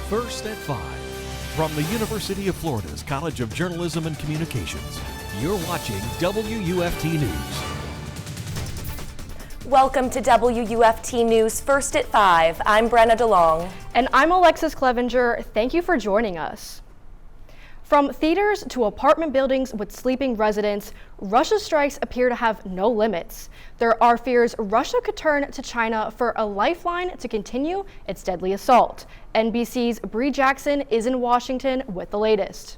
First at 5. From the University of Florida's College of Journalism and Communications, you're watching WUFT News. Welcome to WUFT News First at 5. I'm Brenna DeLong. And I'm Alexus Cleavenger. Thank you for joining us. From theaters to apartment buildings with sleeping residents, Russia's strikes appear to have no limits. There are fears Russia could turn to China for a lifeline to continue its deadly assault. NBC's Bree Jackson is in Washington with the latest.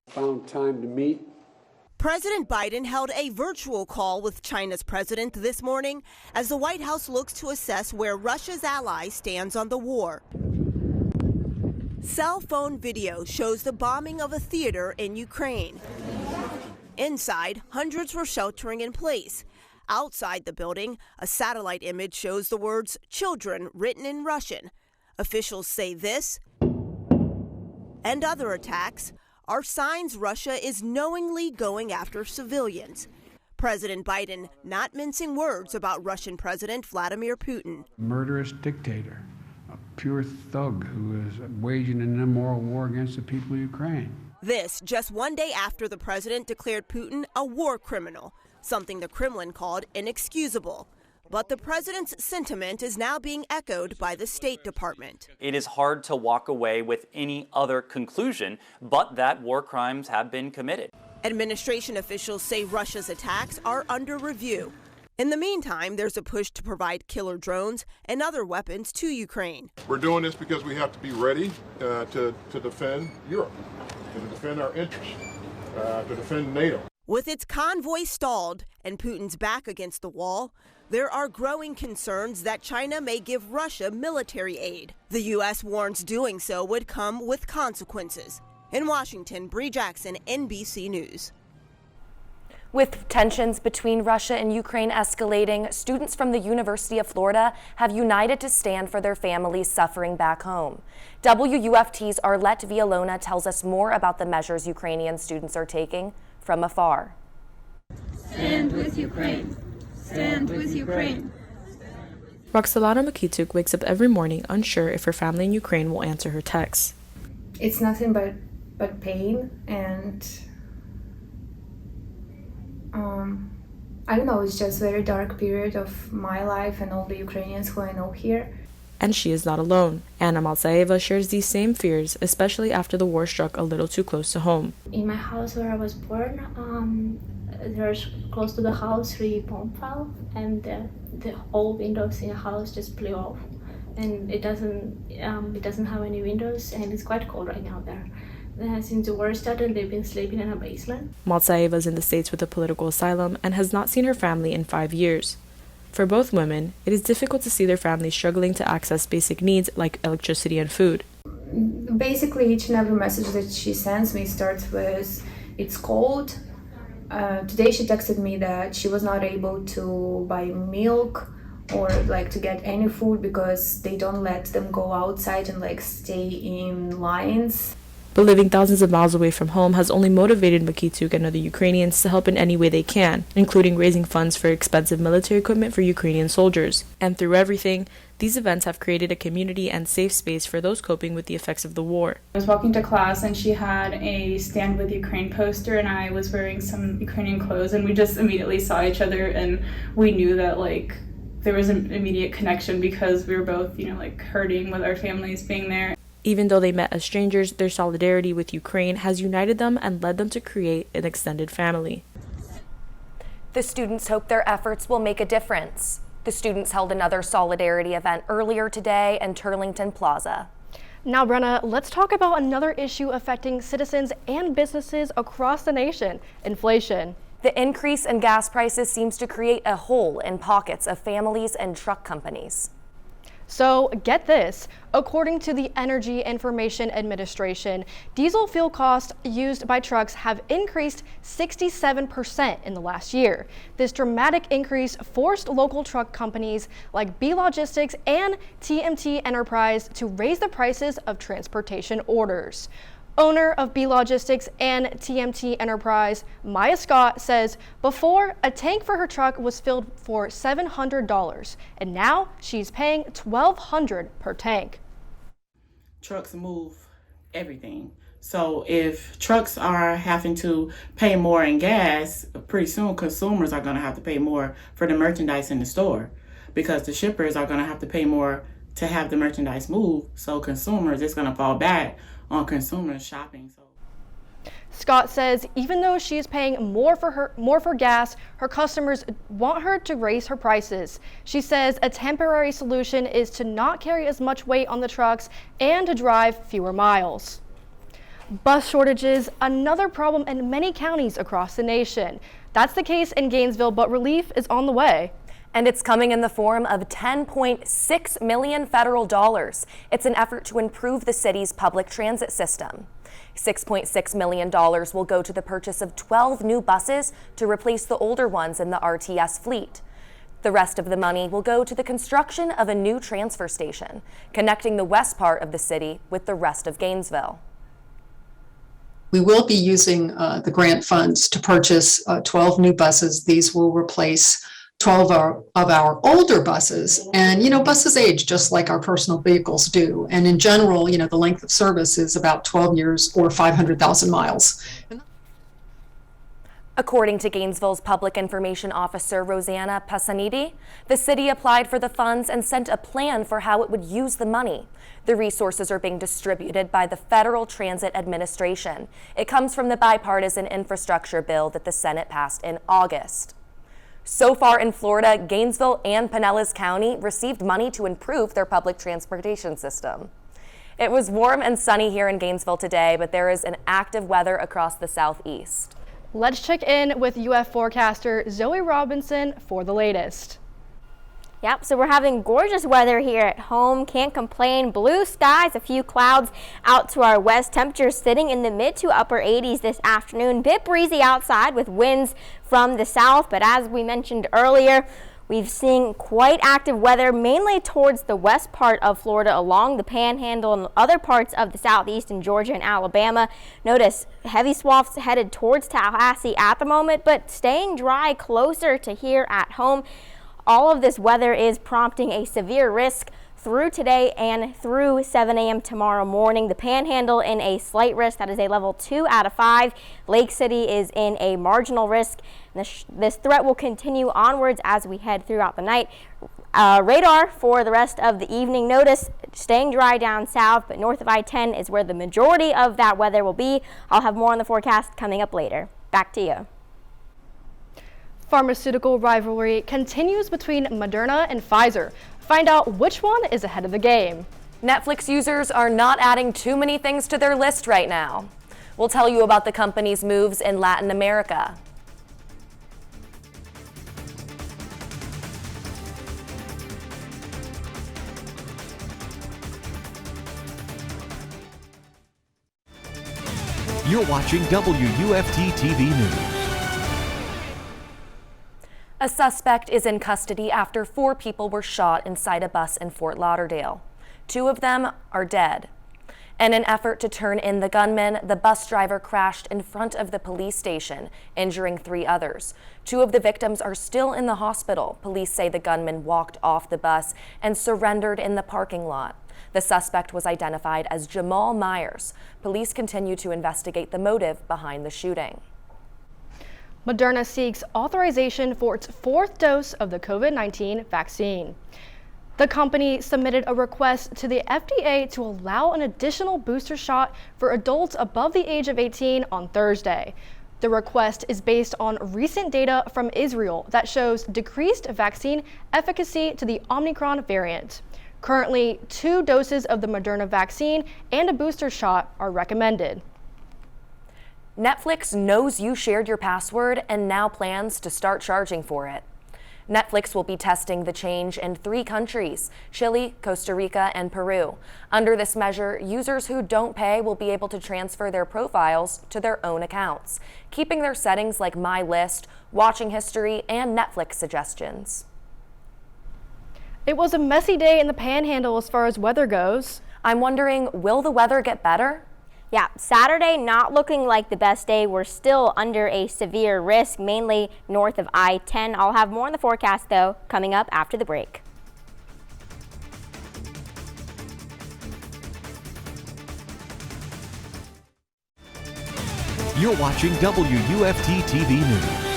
Found time to meet. President Biden held a virtual call with China's president this morning as the White House looks to assess where Russia's ally stands on the war. Cell phone video shows the bombing of a theater in Ukraine. Inside, hundreds were sheltering in place. Outside the building, a satellite image shows the words "children" written in Russian. Officials say this and other attacks are signs Russia is knowingly going after civilians. President Biden not mincing words about Russian President Vladimir Putin. Murderous dictator, a pure thug who is waging an immoral war against the people of Ukraine. This just one day after the president declared Putin a war criminal, something the Kremlin called inexcusable. But the president's sentiment is now being echoed by the State Department. It is hard to walk away with any other conclusion but that war crimes have been committed. Administration officials say Russia's attacks are under review. In the meantime, there's a push to provide killer drones and other weapons to Ukraine. We're doing this because we have to be ready to defend Europe, to defend our interests, to defend NATO. With its convoy stalled and Putin's back against the wall, there are growing concerns that China may give Russia military aid. The U.S. warns doing so would come with consequences. In Washington, Bree Jackson, NBC News. With tensions between Russia and Ukraine escalating, students from the University of Florida have united to stand for their families suffering back home. WUFT's Arlettt Villalona tells us more about the measures Ukrainian students are taking from afar. Stand with Ukraine. Stand with Ukraine. Roxalana Makituk wakes up every morning unsure if her family in Ukraine will answer her texts. It's nothing but pain, and I don't know, it's just a very dark period of my life and all the Ukrainians who I know here. And she is not alone. Anna Maltsaeva shares these same fears, especially after the war struck a little too close to home. In my house where I was born, there's close to the house 3 bomb fell, and the whole windows in the house just blew off, and it doesn't have any windows, and it's quite cold right now there. Since the war started, they've been sleeping in a basement. Maltsaeva is in the States with a political asylum and has not seen her family in 5 years. For both women, it is difficult to see their families struggling to access basic needs like electricity and food. Basically, each and every message that she sends me starts with, "It's cold." Today she texted me that she was not able to buy milk or to get any food because they don't let them go outside and stay in lines. But living thousands of miles away from home has only motivated Makituk and other Ukrainians to help in any way they can, including raising funds for expensive military equipment for Ukrainian soldiers. And through everything, these events have created a community and safe space for those coping with the effects of the war. I was walking to class and she had a Stand With Ukraine poster, and I was wearing some Ukrainian clothes, and we just immediately saw each other, and we knew that there was an immediate connection because we were both hurting with our families being there. Even though they met as strangers, their solidarity with Ukraine has united them and led them to create an extended family. The students hope their efforts will make a difference. The students held another solidarity event earlier today in Turlington Plaza. Now, Brenna, let's talk about another issue affecting citizens and businesses across the nation: inflation. The increase in gas prices seems to create a hole in pockets of families and truck companies. So get this, according to the Energy Information Administration, diesel fuel costs used by trucks have increased 67% in the last year. This dramatic increase forced local truck companies like B Logistics and TMT Enterprise to raise the prices of transportation orders. Owner of B Logistics and TMT Enterprise, Maya Scott, says before, a tank for her truck was filled for $700, and now she's paying $1,200 per tank. trucks move everything. So if trucks are having to pay more in gas, pretty soon consumers are going to have to pay more for the merchandise in the store, because the shippers are going to have to pay more to have the merchandise move. So consumers, it's going to fall back on consumers shopping. Scott says even though she is paying more for gas, her customers want her to raise her prices. She says a temporary solution is to not carry as much weight on the trucks and to drive fewer miles. Bus shortages, another problem in many counties across the nation. That's the case in Gainesville, but relief is on the way. And it's coming in the form of $10.6 million federal dollars. It's an effort to improve the city's public transit system. $6.6 million will go to the purchase of 12 new buses to replace the older ones in the RTS fleet. The rest of the money will go to the construction of a new transfer station, connecting the west part of the city with the rest of Gainesville. We will be using the grant funds to purchase 12 new buses. These will replace 12 of our older buses. And, buses age just like our personal vehicles do. And in general, the length of service is about 12 years or 500,000 miles. According to Gainesville's Public Information Officer, Rosanna Pasanidi, the city applied for the funds and sent a plan for how it would use the money. The resources are being distributed by the Federal Transit Administration. It comes from the bipartisan infrastructure bill that the Senate passed in August. So far in Florida, Gainesville and Pinellas County received money to improve their public transportation system. It was warm and sunny here in Gainesville today, but there is an active weather across the southeast. Let's check in with UF forecaster Zoey Robinson for the latest. Yep, so we're having gorgeous weather here at home. Can't complain. Blue skies, a few clouds out to our west. Temperatures sitting in the mid to upper 80s this afternoon. Bit breezy outside with winds from the south, but as we mentioned earlier, we've seen quite active weather mainly towards the west part of Florida along the Panhandle and other parts of the southeast in Georgia and Alabama. Notice heavy swaths headed towards Tallahassee at the moment, but staying dry closer to here at home. All of this weather is prompting a severe risk through today and through 7 a.m. tomorrow morning. The Panhandle in a slight risk, that is a level 2 out of 5. Lake City is in a marginal risk. This threat will continue onwards as we head throughout the night. Radar for the rest of the evening. Notice staying dry down south, but north of I-10 is where the majority of that weather will be. I'll have more on the forecast coming up later. Back to you. Pharmaceutical rivalry continues between Moderna and Pfizer. Find out which one is ahead of the game. Netflix users are not adding too many things to their list right now. We'll tell you about the company's moves in Latin America. You're watching WUFT-TV News. A suspect is in custody after 4 people were shot inside a bus in Fort Lauderdale. 2 of them are dead. In an effort to turn in the gunman, the bus driver crashed in front of the police station, injuring 3 others. 2 of the victims are still in the hospital. Police say the gunman walked off the bus and surrendered in the parking lot. The suspect was identified as Jamal Myers. Police continue to investigate the motive behind the shooting. Moderna seeks authorization for its 4th dose of the COVID-19 vaccine. The company submitted a request to the FDA to allow an additional booster shot for adults above the age of 18 on Thursday. The request is based on recent data from Israel that shows decreased vaccine efficacy to the Omicron variant. Currently, 2 doses of the Moderna vaccine and a booster shot are recommended. Netflix knows you shared your password and now plans to start charging for it. Netflix will be testing the change in 3 countries, Chile, Costa Rica, and Peru. Under this measure, users who don't pay will be able to transfer their profiles to their own accounts, keeping their settings like My List, watching history, and Netflix suggestions. It was a messy day in the Panhandle as far as weather goes. I'm wondering, will the weather get better? Yeah, Saturday not looking like the best day. We're still under a severe risk, mainly north of I-10. I'll have more on the forecast, though, coming up after the break. You're watching WUFT-TV News.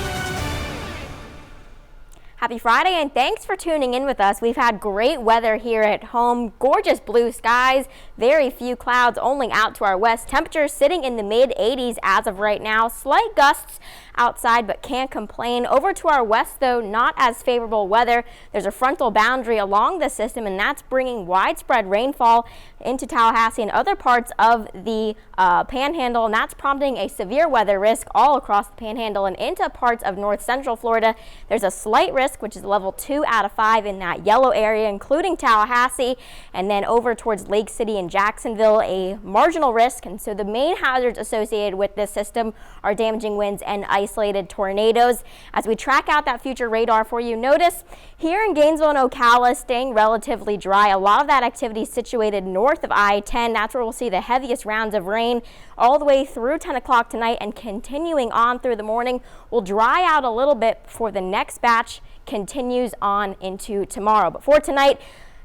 Happy Friday and thanks for tuning in with us. We've had great weather here at home, gorgeous blue skies, very few clouds only out to our west. Temperatures sitting in the mid 80s as of right now. Slight gusts outside but can't complain. Over to our west though, not as favorable weather. There's a frontal boundary along the system and that's bringing widespread rainfall into Tallahassee and other parts of the Panhandle, and that's prompting a severe weather risk all across the Panhandle and into parts of north central Florida. There's a slight risk, which is level 2 out of 5 in that yellow area, including Tallahassee, and then over towards Lake City and Jacksonville, a marginal risk. And so the main hazards associated with this system are damaging winds and isolated tornadoes. As we track out that future radar for you, notice here in Gainesville and Ocala, staying relatively dry. A lot of that activity is situated north of I-10. That's where we'll see the heaviest rounds of rain all the way through 10 o'clock tonight and continuing on through the morning. We'll dry out a little bit before the next batch continues on into tomorrow. But for tonight,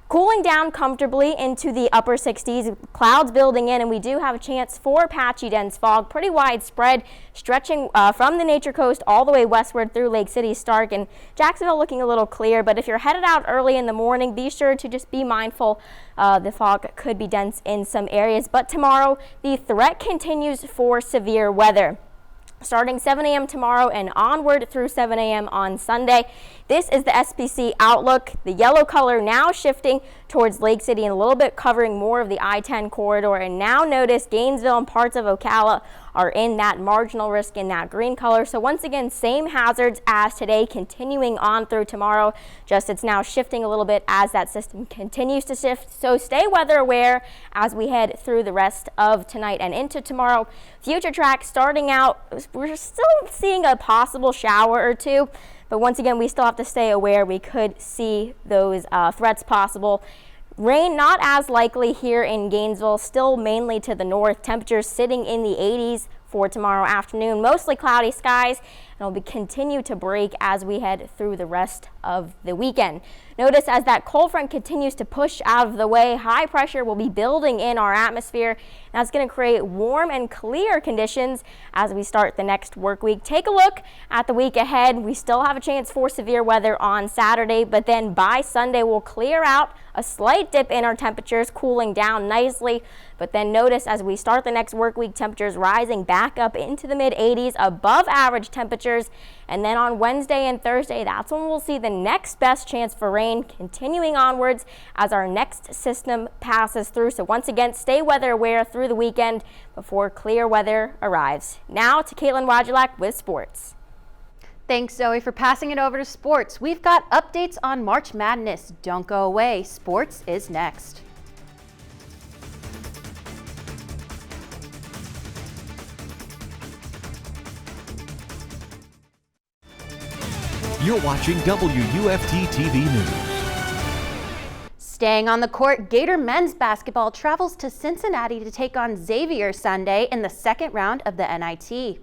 cooling down comfortably into the upper 60s, clouds building in, and we do have a chance for patchy dense fog, pretty widespread, stretching from the Nature Coast all the way westward through Lake City, Stark, and Jacksonville looking a little clear. But if you're headed out early in the morning, be sure to just be mindful. The fog could be dense in some areas. But tomorrow, the threat continues for severe weather. Starting 7 a.m. tomorrow and onward through 7 a.m. on Sunday. This is the SPC outlook. The yellow color now shifting towards Lake City and a little bit covering more of the I-10 corridor. And now notice Gainesville and parts of Ocala are in that marginal risk in that green color. So once again, same hazards as today, continuing on through tomorrow. Just it's now shifting a little bit as that system continues to shift. So stay weather aware as we head through the rest of tonight and into tomorrow. Future track starting out, we're still seeing a possible shower or two. But once again, we still have to stay aware. We could see those threats possible. Rain not as likely here in Gainesville, still mainly to the north. Temperatures sitting in the 80s for tomorrow afternoon. Mostly cloudy skies, and will continue to break as we head through the rest of the weekend. Notice as that cold front continues to push out of the way, high pressure will be building in our atmosphere. That's going to create warm and clear conditions as we start the next work week. Take a look at the week ahead. We still have a chance for severe weather on Saturday, but then by Sunday we'll clear out, a slight dip in our temperatures, cooling down nicely. But then notice as we start the next work week, temperatures rising back up into the mid 80s, above average temperatures. And then on Wednesday and Thursday, that's when we'll see the next best chance for rain, continuing onwards as our next system passes through. So once again, stay weather aware through the weekend before clear weather arrives. Now to Kaitlyn Wadulack with sports. Thanks, Zoe, for passing it over to sports. We've got updates on March Madness. Don't go away. Sports is next. You're watching WUFT-TV News. Staying on the court, Gator men's basketball travels to Cincinnati to take on Xavier Sunday in the second round of the NIT.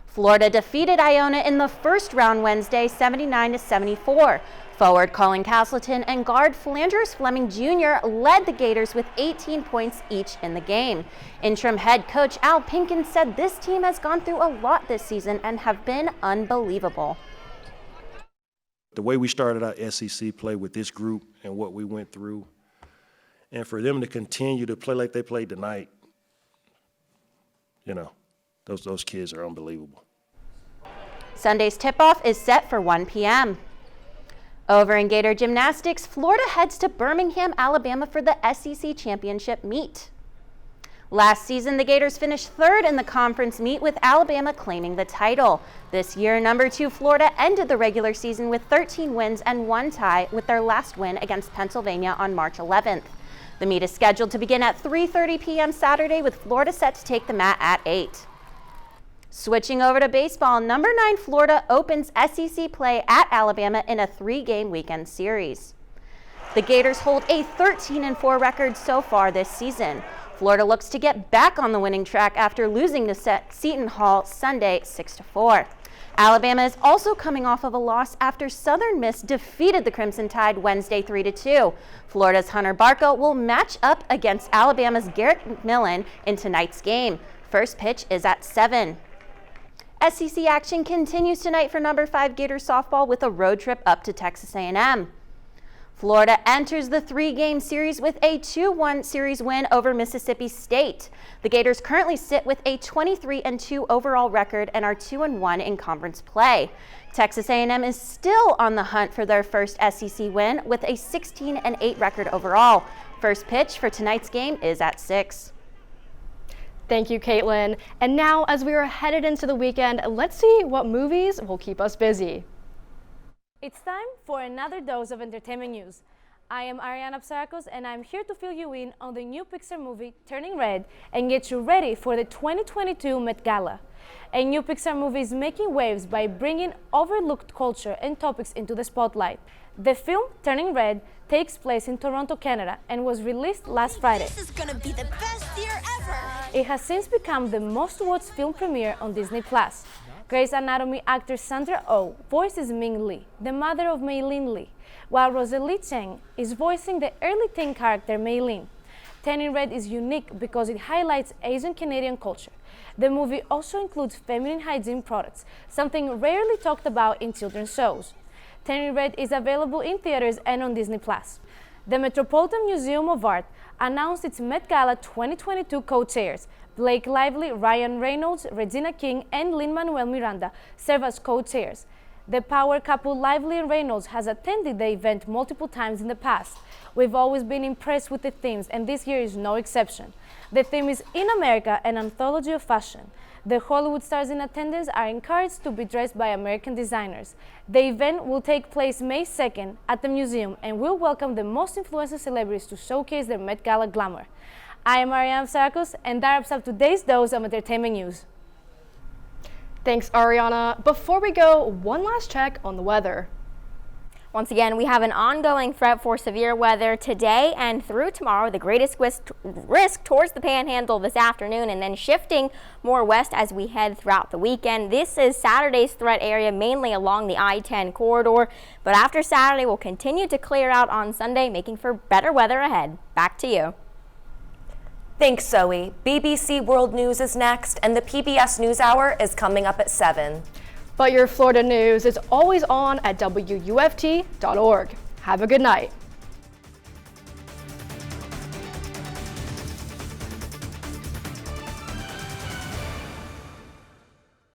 Florida defeated Iona in the first round Wednesday, 79-74. Forward Colin Castleton and guard Flanders Fleming Jr. led the Gators with 18 points each in the game. Interim head coach Al Pinkin said this team has gone through a lot this season and have been unbelievable. The way we started our SEC play with this group and what we went through, and for them to continue to play like they played tonight, you know, those kids are unbelievable. Sunday's tip-off is set for 1 p.m. Over in Gator gymnastics, Florida heads to Birmingham, Alabama for the SEC championship meet. Last season, the Gators finished third in the conference meet with Alabama claiming the title. This year, number 2 Florida ended the regular season with 13 wins and 1 tie with their last win against Pennsylvania on March 11th. The meet is scheduled to begin at 3:30 p.m. Saturday with Florida set to take the mat at 8. Switching over to baseball, number 9 Florida opens SEC play at Alabama in a 3-game weekend series. The Gators hold a 13-4 record so far this season. Florida looks to get back on the winning track after losing to Seton Hall Sunday 6-4. Alabama is also coming off of a loss after Southern Miss defeated the Crimson Tide Wednesday 3-2. Florida's Hunter Barco will match up against Alabama's Garrett McMillan in tonight's game. First pitch is at 7. SEC action continues tonight for number 5 Gators softball with a road trip up to Texas A&M. Florida enters the 3-game series with a 2-1 series win over Mississippi State. The Gators currently sit with a 23-2 overall record and are 2-1 in conference play. Texas A&M is still on the hunt for their first SEC win with a 16-8 record overall. First pitch for tonight's game is at 6. Thank you, Kaitlyn. And now, as we are headed into the weekend, let's see what movies will keep us busy. It's time for another dose of entertainment news. I am Ariana Psarakos, and I'm here to fill you in on the new Pixar movie, Turning Red, and get you ready for the 2022 Met Gala. A new Pixar movie is making waves by bringing overlooked culture and topics into the spotlight. The film, Turning Red, takes place in Toronto, Canada, and was released last Friday. This is gonna be the best year ever! It has since become the most watched film premiere on Disney+. Grey's Anatomy actor Sandra Oh voices Ming Lee, the mother of Mei-Lin Lee, while Rosalie Cheng is voicing the early teen character Mei-Lin. Turning Red is unique because it highlights Asian Canadian culture. The movie also includes feminine hygiene products, something rarely talked about in children's shows. Turning Red is available in theaters and on Disney+. The Metropolitan Museum of Art announced its Met Gala 2022 co-chairs. Blake Lively, Ryan Reynolds, Regina King, and Lin-Manuel Miranda serve as co-chairs. The power couple Lively and Reynolds has attended the event multiple times in the past. We've always been impressed with the themes, and this year is no exception. The theme is In America, an anthology of fashion. The Hollywood stars in attendance are encouraged to be dressed by American designers. The event will take place May 2nd at the museum and will welcome the most influential celebrities to showcase their Met Gala glamour. I am Ariana Psarakos, and that wraps up today's dose of entertainment news. Thanks, Ariana. Before we go, one last check on the weather. Once again, we have an ongoing threat for severe weather today and through tomorrow. The greatest risk towards the Panhandle this afternoon, and then shifting more west as we head throughout the weekend. This is Saturday's threat area, mainly along the I-10 corridor. But after Saturday, we'll continue to clear out on Sunday, making for better weather ahead. Back to you. Thanks, Zoey. BBC World News is next, and the PBS NewsHour is coming up at 7. But your Florida news is always on at WUFT.org. Have a good night.